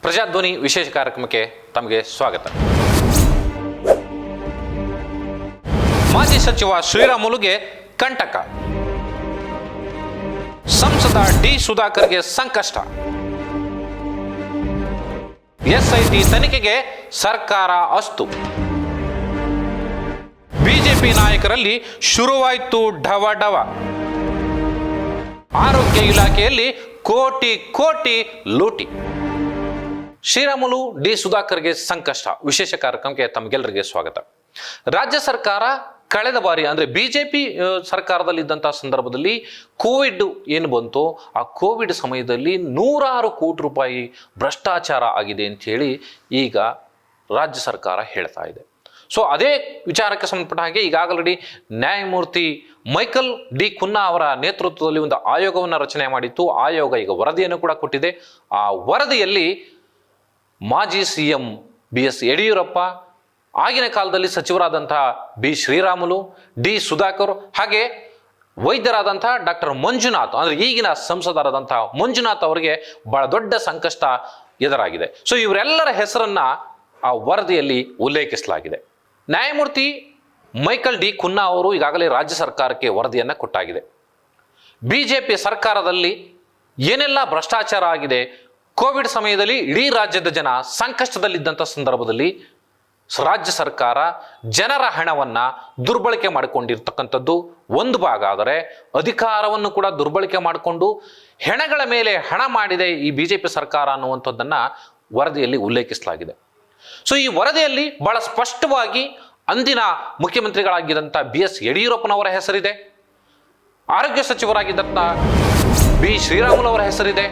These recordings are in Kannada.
ಪ್ರಜಾಧ್ವನಿ ವಿಶೇಷ ಕಾರ್ಯಕ್ರಮಕ್ಕೆ ತಮಗೆ ಸ್ವಾಗತ. ಮಾಜಿ ಸಚಿವ ಶ್ರೀರಾಮುಲುಗೆ ಕಂಟಕ, ಸಂಸದ ಡಿ ಸುಧಾಕರ್ಗೆ ಸಂಕಷ್ಟ, ಎಸ್ಐಟಿ ತನಿಖೆಗೆ ಸರ್ಕಾರ ಅಸ್ತು, ಬಿಜೆಪಿ ನಾಯಕರಲ್ಲಿ ಶುರುವಾಯಿತು ಢವಢವ, ಆರೋಗ್ಯ ಇಲಾಖೆಯಲ್ಲಿ ಕೋಟಿ ಕೋಟಿ ಲೂಟಿ. ಶ್ರೀರಾಮುಲು ಡಿ ಸುಧಾಕರ್ಗೆ ಸಂಕಷ್ಟ ವಿಶೇಷ ಕಾರ್ಯಕ್ರಮಕ್ಕೆ ತಮಗೆಲ್ಲರಿಗೆ ಸ್ವಾಗತ. ರಾಜ್ಯ ಸರ್ಕಾರ ಕಳೆದ ಬಾರಿ ಅಂದರೆ ಬಿಜೆಪಿ ಸರ್ಕಾರದಲ್ಲಿದ್ದಂತಹ ಸಂದರ್ಭದಲ್ಲಿ ಕೋವಿಡ್ ಏನು ಬಂತು, ಆ ಕೋವಿಡ್ ಸಮಯದಲ್ಲಿ 100 ಕೋಟಿ ರೂಪಾಯಿ ಭ್ರಷ್ಟಾಚಾರ ಆಗಿದೆ ಅಂತ ಹೇಳಿ ಈಗ ರಾಜ್ಯ ಸರ್ಕಾರ ಹೇಳ್ತಾ ಇದೆ. ಸೊ ಅದೇ ವಿಚಾರಕ್ಕೆ ಸಂಬಂಧಪಟ್ಟ ಹಾಗೆ ಈಗಾಗಲೇ ನ್ಯಾಯಮೂರ್ತಿ ಮೈಕಲ್ ಡಿ ಕುನ್ನಾ ಅವರ ನೇತೃತ್ವದಲ್ಲಿ ಒಂದು ಆಯೋಗವನ್ನು ರಚನೆ ಮಾಡಿತ್ತು. ಆಯೋಗ ಈಗ ವರದಿಯನ್ನು ಕೂಡ ಕೊಟ್ಟಿದೆ. ಆ ವರದಿಯಲ್ಲಿ ಮಾಜಿ ಸಿಎಂ BS ಯಡಿಯೂರಪ್ಪ, ಆಗಿನ ಕಾಲದಲ್ಲಿ ಸಚಿವರಾದಂತಹ ಬಿ ಶ್ರೀರಾಮುಲು, ಡಿ ಸುಧಾಕರ್, ಹಾಗೆ ವೈದ್ಯರಾದಂತಹ ಡಾಕ್ಟರ್ ಮಂಜುನಾಥ್ ಅಂದರೆ ಈಗಿನ ಸಂಸದರಾದಂತಹ ಮಂಜುನಾಥ್ ಅವರಿಗೆ ಬಹಳ ದೊಡ್ಡ ಸಂಕಷ್ಟ ಎದುರಾಗಿದೆ. ಸೊ ಇವರೆಲ್ಲರ ಹೆಸರನ್ನ ಆ ವರದಿಯಲ್ಲಿ ಉಲ್ಲೇಖಿಸಲಾಗಿದೆ. ನ್ಯಾಯಮೂರ್ತಿ ಮೈಕಲ್ ಡಿ ಕುನ್ನಾ ಅವರು ಈಗಾಗಲೇ ರಾಜ್ಯ ಸರ್ಕಾರಕ್ಕೆ ವರದಿಯನ್ನು ಕೊಟ್ಟಾಗಿದೆ. ಬಿಜೆಪಿ ಸರ್ಕಾರದಲ್ಲಿ ಏನೆಲ್ಲ ಭ್ರಷ್ಟಾಚಾರ ಆಗಿದೆ, ಕೋವಿಡ್ ಸಮಯದಲ್ಲಿ ಇಡೀ ರಾಜ್ಯದ ಜನ ಸಂಕಷ್ಟದಲ್ಲಿದ್ದಂಥ ಸಂದರ್ಭದಲ್ಲಿ ರಾಜ್ಯ ಸರ್ಕಾರ ಜನರ ಹಣವನ್ನು ದುರ್ಬಳಕೆ ಮಾಡಿಕೊಂಡಿರ್ತಕ್ಕಂಥದ್ದು ಒಂದು ಭಾಗ ಆದರೆ, ಅಧಿಕಾರವನ್ನು ಕೂಡ ದುರ್ಬಳಕೆ ಮಾಡಿಕೊಂಡು ಹೆಣಗಳ ಮೇಲೆ ಹಣ ಮಾಡಿದೆ ಈ ಬಿಜೆಪಿ ಸರ್ಕಾರ ಅನ್ನುವಂಥದ್ದನ್ನು ವರದಿಯಲ್ಲಿ ಉಲ್ಲೇಖಿಸಲಾಗಿದೆ. ಸೊ ಈ ವರದಿಯಲ್ಲಿ ಬಹಳ ಸ್ಪಷ್ಟವಾಗಿ ಅಂದಿನ ಮುಖ್ಯಮಂತ್ರಿಗಳಾಗಿದ್ದಂಥ BS ಯಡಿಯೂರಪ್ಪನವರ ಹೆಸರಿದೆ, ಆರೋಗ್ಯ ಸಚಿವರಾಗಿದ್ದಂಥ ಬಿ ಶ್ರೀರಾಮುಲು ಅವರ ಹೆಸರಿದೆ,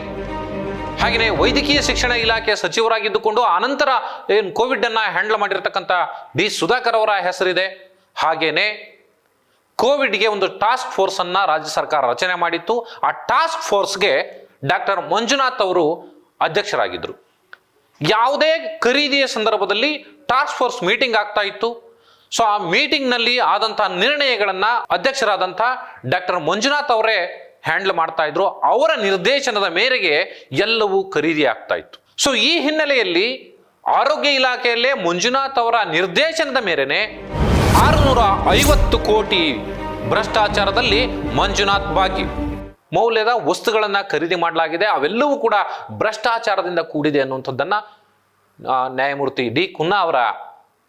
ಹಾಗೆಯೇ ವೈದ್ಯಕೀಯ ಶಿಕ್ಷಣ ಇಲಾಖೆ ಸಚಿವರಾಗಿದ್ದುಕೊಂಡು ಆನಂತರ ಏನು ಕೋವಿಡ್ ಅನ್ನ ಹ್ಯಾಂಡಲ್ ಮಾಡಿರ್ತಕ್ಕಂಥ ಡಿ ಸುಧಾಕರ್ ಅವರ ಹೆಸರಿದೆ. ಹಾಗೇನೆ ಕೋವಿಡ್ಗೆ ಒಂದು ಟಾಸ್ಕ್ ಫೋರ್ಸ್ ಅನ್ನ ರಾಜ್ಯ ಸರ್ಕಾರ ರಚನೆ ಮಾಡಿತ್ತು. ಆ ಟಾಸ್ಕ್ ಫೋರ್ಸ್ಗೆ ಡಾಕ್ಟರ್ ಮಂಜುನಾಥ್ ಅವರು ಅಧ್ಯಕ್ಷರಾಗಿದ್ದರು. ಯಾವುದೇ ಖರೀದಿಯ ಸಂದರ್ಭದಲ್ಲಿ ಟಾಸ್ಕ್ ಫೋರ್ಸ್ ಮೀಟಿಂಗ್ ಆಗ್ತಾ ಇತ್ತು. ಸೊ ಆ ಮೀಟಿಂಗ್ನಲ್ಲಿ ಆದಂತಹ ನಿರ್ಣಯಗಳನ್ನ ಅಧ್ಯಕ್ಷರಾದಂಥ ಡಾಕ್ಟರ್ ಮಂಜುನಾಥ್ ಅವರೇ ಹ್ಯಾಂಡಲ್ ಮಾಡ್ತಾ ಇದ್ರು. ಅವರ ನಿರ್ದೇಶನದ ಮೇರೆಗೆ ಎಲ್ಲವೂ ಖರೀದಿ ಆಗ್ತಾ ಇತ್ತು. ಸೊ ಈ ಹಿನ್ನೆಲೆಯಲ್ಲಿ ಆರೋಗ್ಯ ಇಲಾಖೆಯಲ್ಲೇ ಮಂಜುನಾಥ್ ಅವರ ನಿರ್ದೇಶನದ ಮೇರೆನೆ 650 ಕೋಟಿ ಭ್ರಷ್ಟಾಚಾರದಲ್ಲಿ ಮಂಜುನಾಥ್ ಭಾಗಿ ಮೌಲ್ಯದ ವಸ್ತುಗಳನ್ನ ಖರೀದಿ ಮಾಡಲಾಗಿದೆ. ಅವೆಲ್ಲವೂ ಕೂಡ ಭ್ರಷ್ಟಾಚಾರದಿಂದ ಕೂಡಿದೆ ಅನ್ನುವಂಥದ್ದನ್ನ ನ್ಯಾಯಮೂರ್ತಿ ಡಿ ಕುನ್ನಾ ಅವರ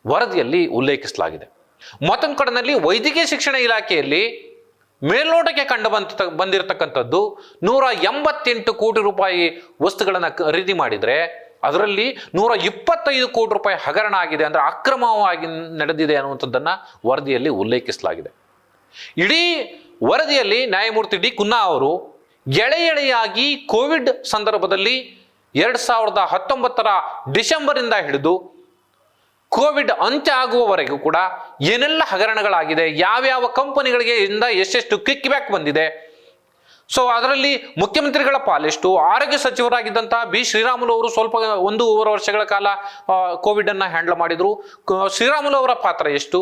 ವರದಿಯಲ್ಲಿ ಉಲ್ಲೇಖಿಸಲಾಗಿದೆ. ಮತ್ತೊಂದು ಕಡೆಯಲ್ಲಿ ವೈದ್ಯಕೀಯ ಶಿಕ್ಷಣ ಇಲಾಖೆಯಲ್ಲಿ ಮೇಲ್ನೋಟಕ್ಕೆ ಕಂಡು ಬಂದಿರತಕ್ಕಂಥದ್ದು 188 ಕೋಟಿ ರೂಪಾಯಿ ವಸ್ತುಗಳನ್ನು ಖರೀದಿ ಮಾಡಿದರೆ ಅದರಲ್ಲಿ 125 ಕೋಟಿ ರೂಪಾಯಿ ಹಗರಣ ಆಗಿದೆ, ಅಂದರೆ ಅಕ್ರಮವಾಗಿ ನಡೆದಿದೆ ಅನ್ನುವಂಥದ್ದನ್ನ ವರದಿಯಲ್ಲಿ ಉಲ್ಲೇಖಿಸಲಾಗಿದೆ. ಇಡೀ ವರದಿಯಲ್ಲಿ ನ್ಯಾಯಮೂರ್ತಿ ಡಿ ಕುನ್ನಾ ಅವರು ಎಳೆಯಾಗಿ ಕೋವಿಡ್ ಸಂದರ್ಭದಲ್ಲಿ 2019 ಡಿಸೆಂಬರ್ ಇಂದ ಹಿಡಿದು ಕೋವಿಡ್ ಅಂತ್ಯ ಆಗುವವರೆಗೂ ಕೂಡ ಏನೆಲ್ಲ ಹಗರಣಗಳಾಗಿದೆ, ಯಾವ್ಯಾವ ಕಂಪನಿಗಳಿಗೆ ಇಂದ ಎಷ್ಟೆಷ್ಟು ಕಿಕ್ ಬ್ಯಾಕ್ ಬಂದಿದೆ, ಸೊ ಅದರಲ್ಲಿ ಮುಖ್ಯಮಂತ್ರಿಗಳ ಪಾಲೆಷ್ಟು, ಆರೋಗ್ಯ ಸಚಿವರಾಗಿದ್ದಂತಹ ಬಿ ಶ್ರೀರಾಮುಲು ಅವರು ಸ್ವಲ್ಪ 1.5 ವರ್ಷಗಳ ಕಾಲ ಕೋವಿಡ್ ಅನ್ನ ಹ್ಯಾಂಡಲ್ ಮಾಡಿದ್ರು, ಶ್ರೀರಾಮುಲು ಅವರ ಪಾತ್ರ ಎಷ್ಟು,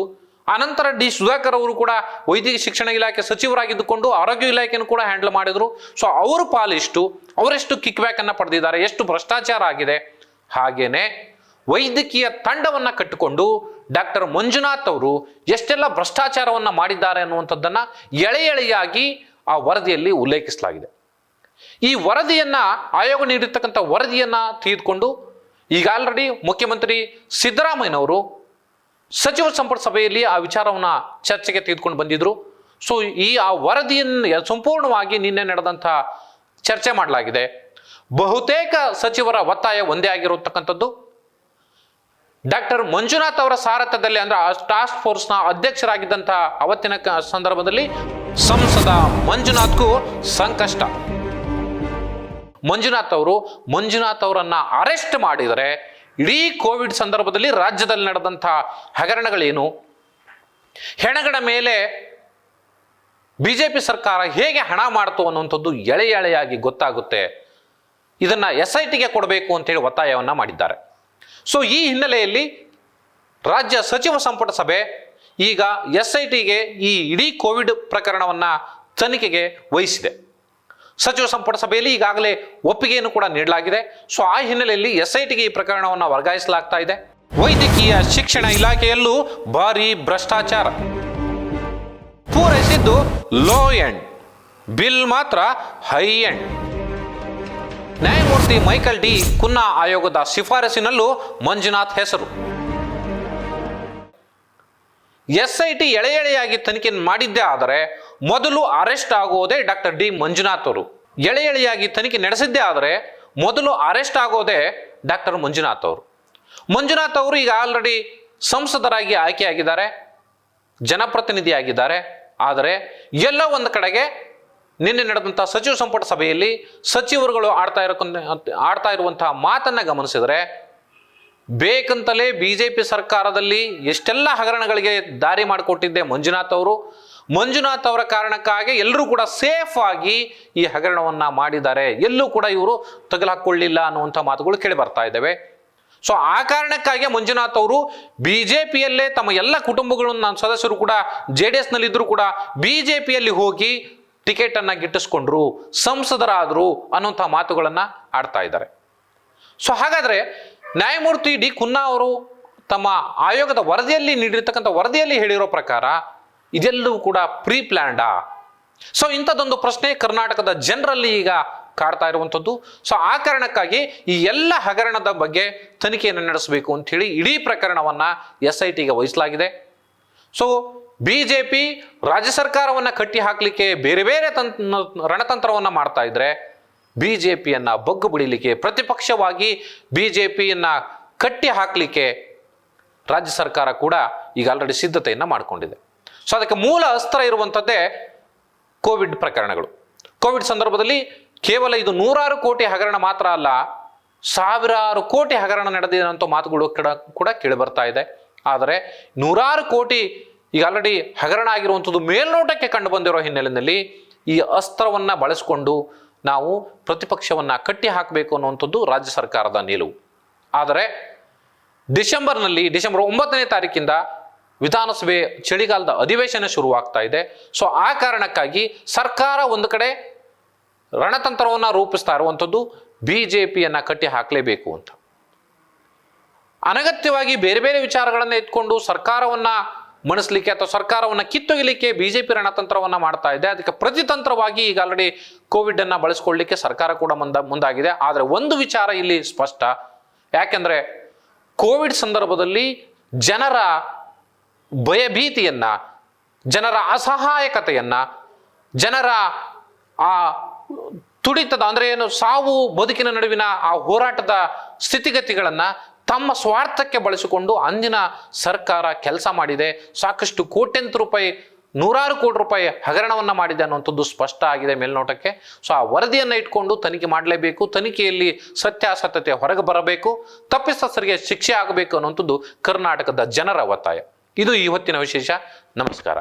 ಅನಂತರ ಡಿ ಸುಧಾಕರ್ ಅವರು ಕೂಡ ವೈದ್ಯಕೀಯ ಶಿಕ್ಷಣ ಇಲಾಖೆ ಸಚಿವರಾಗಿದ್ದುಕೊಂಡು ಆರೋಗ್ಯ ಇಲಾಖೆಯನ್ನು ಕೂಡ ಹ್ಯಾಂಡಲ್ ಮಾಡಿದ್ರು. ಸೊ ಅವರ ಪಾಲೆಷ್ಟು, ಅವರೆಷ್ಟು ಕಿಕ್ ಬ್ಯಾಕ್ ಅನ್ನ ಪಡೆದಿದ್ದಾರೆ, ಎಷ್ಟು ಭ್ರಷ್ಟಾಚಾರ ಆಗಿದೆ. ಹಾಗೇನೆ ವೈದ್ಯಕೀಯ ತಂಡವನ್ನ ಕಟ್ಟಿಕೊಂಡು ಡಾಕ್ಟರ್ ಮಂಜುನಾಥ್ ಅವರು ಎಷ್ಟೆಲ್ಲ ಭ್ರಷ್ಟಾಚಾರವನ್ನ ಮಾಡಿದ್ದಾರೆ ಅನ್ನುವಂಥದ್ದನ್ನ ಎಳೆಯಾಗಿ ಆ ವರದಿಯಲ್ಲಿ ಉಲ್ಲೇಖಿಸಲಾಗಿದೆ. ಈ ವರದಿಯನ್ನ ಆಯೋಗ ನೀಡಿರ್ತಕ್ಕಂಥ ವರದಿಯನ್ನ ತೆಗೆದುಕೊಂಡು ಈಗ ಆಲ್ರೆಡಿ ಮುಖ್ಯಮಂತ್ರಿ ಸಿದ್ದರಾಮಯ್ಯನವರು ಸಚಿವ ಸಂಪುಟ ಸಭೆಯಲ್ಲಿ ಆ ವಿಚಾರವನ್ನ ಚರ್ಚೆಗೆ ತೆಗೆದುಕೊಂಡು ಬಂದಿದ್ರು. ಸೊ ಆ ವರದಿಯನ್ನು ಸಂಪೂರ್ಣವಾಗಿ ನಿನ್ನೆ ನಡೆದಂಥ ಚರ್ಚೆ ಮಾಡಲಾಗಿದೆ. ಬಹುತೇಕ ಸಚಿವರ ಒತ್ತಾಯ ಒಂದೇ ಆಗಿರತಕ್ಕಂಥದ್ದು, ಡಾಕ್ಟರ್ ಮಂಜುನಾಥ್ ಅವರ ಸಾರಥ್ಯದಲ್ಲಿ ಅಂದ್ರೆ ಆ ಟಾಸ್ಕ್ ಫೋರ್ಸ್ನ ಅಧ್ಯಕ್ಷರಾಗಿದ್ದಂತಹ ಅವತ್ತಿನ ಸಂದರ್ಭದಲ್ಲಿ ಸಂಸದ ಮಂಜುನಾಥ್ಗೂ ಸಂಕಷ್ಟ. ಮಂಜುನಾಥ್ ಅವರನ್ನ ಅರೆಸ್ಟ್ ಮಾಡಿದರೆ ಇಡೀ ಕೋವಿಡ್ ಸಂದರ್ಭದಲ್ಲಿ ರಾಜ್ಯದಲ್ಲಿ ನಡೆದಂತಹ ಹಗರಣಗಳೇನು, ಹೆಣಗಳ ಮೇಲೆ ಬಿಜೆಪಿ ಸರ್ಕಾರ ಹೇಗೆ ಹಣ ಮಾಡ್ತು ಅನ್ನುವಂಥದ್ದು ಎಳೆಯಾಗಿ ಗೊತ್ತಾಗುತ್ತೆ. ಇದನ್ನ SITಗೆ ಕೊಡಬೇಕು ಅಂತೇಳಿ ಒತ್ತಾಯವನ್ನ ಮಾಡಿದ್ದಾರೆ. ಸೊ ಈ ಹಿನ್ನೆಲೆಯಲ್ಲಿ ರಾಜ್ಯ ಸಚಿವ ಸಂಪುಟ ಸಭೆ ಈಗ SITಗೆ ಈ ಇಡೀ ಕೋವಿಡ್ ಪ್ರಕರಣವನ್ನ ತನಿಖೆಗೆ ವಹಿಸಿದೆ. ಸಚಿವ ಸಂಪುಟ ಸಭೆಯಲ್ಲಿ ಈಗಾಗಲೇ ಒಪ್ಪಿಗೆಯನ್ನು ಕೂಡ ನೀಡಲಾಗಿದೆ. ಸೊ ಆ ಹಿನ್ನೆಲೆಯಲ್ಲಿ SITಗೆ ಈ ಪ್ರಕರಣವನ್ನು ವರ್ಗಾಯಿಸಲಾಗ್ತಾ ಇದೆ. ವೈದ್ಯಕೀಯ ಶಿಕ್ಷಣ ಇಲಾಖೆಯಲ್ಲೂ ಭಾರಿ ಭ್ರಷ್ಟಾಚಾರ. ಪೂರೈಸಿದ್ದು ಲೋ ಎಂಡ್, ಬಿಲ್ ಮಾತ್ರ ಹೈ ಎಂಡ್. ನ್ಯಾಯಮೂರ್ತಿ ಮೈಕಲ್ ಡಿ ಕುನ್ನಾ ಆಯೋಗದ ಶಿಫಾರಸಿನಲ್ಲೂ ಮಂಜುನಾಥ್ ಹೆಸರು. SIT ಎಳೆಯಾಗಿ ತನಿಖೆ ಮಾಡಿದ್ದೇ ಆದರೆ ಮೊದಲು ಅರೆಸ್ಟ್ ಆಗೋದೇ ಡಾಕ್ಟರ್ ಡಿ ಮಂಜುನಾಥ್ ಅವರು. ಎಳೆಯಾಗಿ ತನಿಖೆ ನಡೆಸಿದ್ದೇ ಆದರೆ ಮೊದಲು ಅರೆಸ್ಟ್ ಆಗೋದೇ ಡಾಕ್ಟರ್ ಮಂಜುನಾಥ್ ಅವರು. ಮಂಜುನಾಥ್ ಅವರು ಈಗ ಆಲ್ರೆಡಿ ಸಂಸದರಾಗಿ ಆಯ್ಕೆಯಾಗಿದ್ದಾರೆ, ಜನಪ್ರತಿನಿಧಿಯಾಗಿದ್ದಾರೆ. ಆದರೆ ಎಲ್ಲೋ ಒಂದು ಕಡೆಗೆ ನಿನ್ನೆ ನಡೆದಂಥ ಸಚಿವ ಸಂಪುಟ ಸಭೆಯಲ್ಲಿ ಸಚಿವರುಗಳು ಆಡ್ತಾ ಇರುವಂತಹ ಮಾತನ್ನ ಗಮನಿಸಿದರೆ ಬೇಕಂತಲೇ ಬಿಜೆಪಿ ಸರ್ಕಾರದಲ್ಲಿ ಎಷ್ಟೆಲ್ಲ ಹಗರಣಗಳಿಗೆ ದಾರಿ ಮಾಡಿಕೊಟ್ಟಿದ್ದೆ ಮಂಜುನಾಥ್ ಅವರು. ಮಂಜುನಾಥ್ ಅವರ ಕಾರಣಕ್ಕಾಗಿ ಎಲ್ಲರೂ ಕೂಡ ಸೇಫ್ ಆಗಿ ಈ ಹಗರಣವನ್ನ ಮಾಡಿದ್ದಾರೆ, ಎಲ್ಲೂ ಕೂಡ ಇವರು ತಗಲಾಕೊಳ್ಳಿಲ್ಲ ಅನ್ನುವಂಥ ಮಾತುಗಳು ಕೇಳಿ ಬರ್ತಾ ಇದ್ದಾವೆ. ಸೊ ಆ ಕಾರಣಕ್ಕಾಗಿ ಮಂಜುನಾಥ್ ಅವರು ಬಿಜೆಪಿಯಲ್ಲೇ ತಮ್ಮ ಎಲ್ಲ ಕುಟುಂಬಗಳನ್ನು ಸದಸ್ಯರು ಕೂಡ JDS ನಲ್ಲಿದ್ದರೂ ಕೂಡ ಬಿಜೆಪಿಯಲ್ಲಿ ಹೋಗಿ ಟಿಕೆಟ್ ಅನ್ನ ಗಿಟ್ಟಿಸ್ಕೊಂಡ್ರು, ಸಂಸದರಾದರು ಅನ್ನುವಂಥ ಮಾತುಗಳನ್ನ ಆಡ್ತಾ ಇದ್ದಾರೆ. ಸೊ ಹಾಗಾದ್ರೆ ನ್ಯಾಯಮೂರ್ತಿ ಡಿ ಕುನ್ನಾ ಅವರು ತಮ್ಮ ಆಯೋಗದ ವರದಿಯಲ್ಲಿ ನೀಡಿರ್ತಕ್ಕಂಥ ವರದಿಯಲ್ಲಿ ಹೇಳಿರೋ ಪ್ರಕಾರ ಇದೆಲ್ಲವೂ ಕೂಡ ಪ್ರೀ ಪ್ಲಾನ್ಡಾ? ಸೊ ಇಂಥದ್ದೊಂದು ಪ್ರಶ್ನೆ ಕರ್ನಾಟಕದ ಜನರಲ್ಲಿ ಈಗ ಕಾಡ್ತಾ ಇರುವಂಥದ್ದು. ಸೊ ಆ ಕಾರಣಕ್ಕಾಗಿ ಈ ಎಲ್ಲ ಹಗರಣದ ಬಗ್ಗೆ ತನಿಖೆಯನ್ನು ನಡೆಸಬೇಕು ಅಂತ ಹೇಳಿ ಇಡೀ ಪ್ರಕರಣವನ್ನ SITಗೆ ವಹಿಸಲಾಗಿದೆ. ಸೊ ಬಿಜೆಪಿ ರಾಜ್ಯ ಸರ್ಕಾರವನ್ನ ಕಟ್ಟಿ ಹಾಕಲಿಕ್ಕೆ ಬೇರೆ ಬೇರೆ ರಣತಂತ್ರವನ್ನ ಮಾಡ್ತಾ ಇದ್ರೆ ಬಿಜೆಪಿಯನ್ನ ಬಗ್ಗು ಬಿಡಿಲಿಕ್ಕೆ, ಪ್ರತಿಪಕ್ಷವಾಗಿ ಬಿಜೆಪಿಯನ್ನ ಕಟ್ಟಿ ಹಾಕಲಿಕ್ಕೆ ರಾಜ್ಯ ಸರ್ಕಾರ ಕೂಡ ಈಗ ಆಲ್ರೆಡಿ ಸಿದ್ಧತೆಯನ್ನ ಮಾಡಿಕೊಂಡಿದೆ. ಸೊ ಅದಕ್ಕೆ ಮೂಲ ಅಸ್ತ್ರ ಇರುವಂಥದ್ದೇ ಕೋವಿಡ್ ಪ್ರಕರಣಗಳು. ಕೋವಿಡ್ ಸಂದರ್ಭದಲ್ಲಿ ಕೇವಲ ಇದು 100 ಕೋಟಿ ಹಗರಣ ಮಾತ್ರ ಅಲ್ಲ, ಸಾವಿರಾರು ಕೋಟಿ ಹಗರಣ ನಡೆದಿದೆ ಅಂತ ಮಾತುಗಳು ಕೂಡ ಕೇಳಿ ಬರ್ತಾ ಇದೆ. ಆದರೆ 100 ಕೋಟಿ ಈಗ ಆಲ್ರೆಡಿ ಹಗರಣ ಆಗಿರುವಂಥದ್ದು ಮೇಲ್ನೋಟಕ್ಕೆ ಕಂಡು ಬಂದಿರೋ ಹಿನ್ನೆಲೆಯಲ್ಲಿ ಈ ಅಸ್ತ್ರವನ್ನ ಬಳಸಿಕೊಂಡು ನಾವು ಪ್ರತಿಪಕ್ಷವನ್ನ ಕಟ್ಟಿ ಹಾಕಬೇಕು ಅನ್ನುವಂಥದ್ದು ರಾಜ್ಯ ಸರ್ಕಾರದ ನಿಲುವು. ಆದರೆ ಡಿಸೆಂಬರ್ 9ನೇ ತಾರೀಕಿಂದ ವಿಧಾನಸಭೆ ಚಳಿಗಾಲದ ಅಧಿವೇಶನ ಶುರುವಾಗ್ತಾ ಇದೆ. ಸೊ ಆ ಕಾರಣಕ್ಕಾಗಿ ಸರ್ಕಾರ ಒಂದು ಕಡೆ ರಣತಂತ್ರವನ್ನ ರೂಪಿಸ್ತಾ ಇರುವಂಥದ್ದು ಬಿಜೆಪಿಯನ್ನ ಕಟ್ಟಿ ಹಾಕಲೇಬೇಕು ಅಂತ. ಅನಗತ್ಯವಾಗಿ ಬೇರೆ ಬೇರೆ ವಿಚಾರಗಳನ್ನ ಎತ್ಕೊಂಡು ಸರ್ಕಾರವನ್ನ ಮಣಿಸ್ಲಿಕ್ಕೆ ಅಥವಾ ಸರ್ಕಾರವನ್ನ ಕಿತ್ತೊಗಿಲಿಕ್ಕೆ ಬಿಜೆಪಿ ರಣತಂತ್ರವನ್ನ ಮಾಡ್ತಾ ಇದೆ. ಅದಕ್ಕೆ ಪ್ರತಿತಂತ್ರವಾಗಿ ಈಗ ಆಲ್ರೆಡಿ ಕೋವಿಡ್ ಅನ್ನ ಬಳಸ್ಕೊಳ್ಳಿಕ್ಕೆ ಸರ್ಕಾರ ಕೂಡ ಮುಂದಾಗಿದೆ. ಆದರೆ ಒಂದು ವಿಚಾರ ಇಲ್ಲಿ ಸ್ಪಷ್ಟ, ಯಾಕೆಂದ್ರೆ ಕೋವಿಡ್ ಸಂದರ್ಭದಲ್ಲಿ ಜನರ ಭಯಭೀತಿಯನ್ನ, ಜನರ ಅಸಹಾಯಕತೆಯನ್ನ, ಜನರ ಆ ತುಡಿತದ ಅಂದ್ರೆ ಏನು ಸಾವು ಬದುಕಿನ ನಡುವಿನ ಆ ಹೋರಾಟದ ಸ್ಥಿತಿಗತಿಗಳನ್ನ ತಮ್ಮ ಸ್ವಾರ್ಥಕ್ಕೆ ಬಳಸಿಕೊಂಡು ಅಂದಿನ ಸರ್ಕಾರ ಕೆಲಸ ಮಾಡಿದೆ. ಸಾಕಷ್ಟು ಕೋಟ್ಯಂತರ ರೂಪಾಯಿ, 100 ಕೋಟಿ ರೂಪಾಯಿ ಹಗರಣವನ್ನ ಮಾಡಿದೆ ಅನ್ನುವಂಥದ್ದು ಸ್ಪಷ್ಟ ಆಗಿದೆ ಮೇಲ್ನೋಟಕ್ಕೆ. ಸೊ ಆ ವರದಿಯನ್ನ ಇಟ್ಕೊಂಡು ತನಿಖೆ ಮಾಡಲೇಬೇಕು. ತನಿಖೆಯಲ್ಲಿ ಸತ್ಯಾಸತ್ಯತೆ ಹೊರಗೆ ಬರಬೇಕು, ತಪ್ಪಿತಸ್ಥರಿಗೆ ಶಿಕ್ಷೆ ಆಗಬೇಕು ಅನ್ನುವಂಥದ್ದು ಕರ್ನಾಟಕದ ಜನರ ಒತ್ತಾಯ. ಇದು ಈ ಹೊತ್ತಿನ ವಿಶೇಷ. ನಮಸ್ಕಾರ.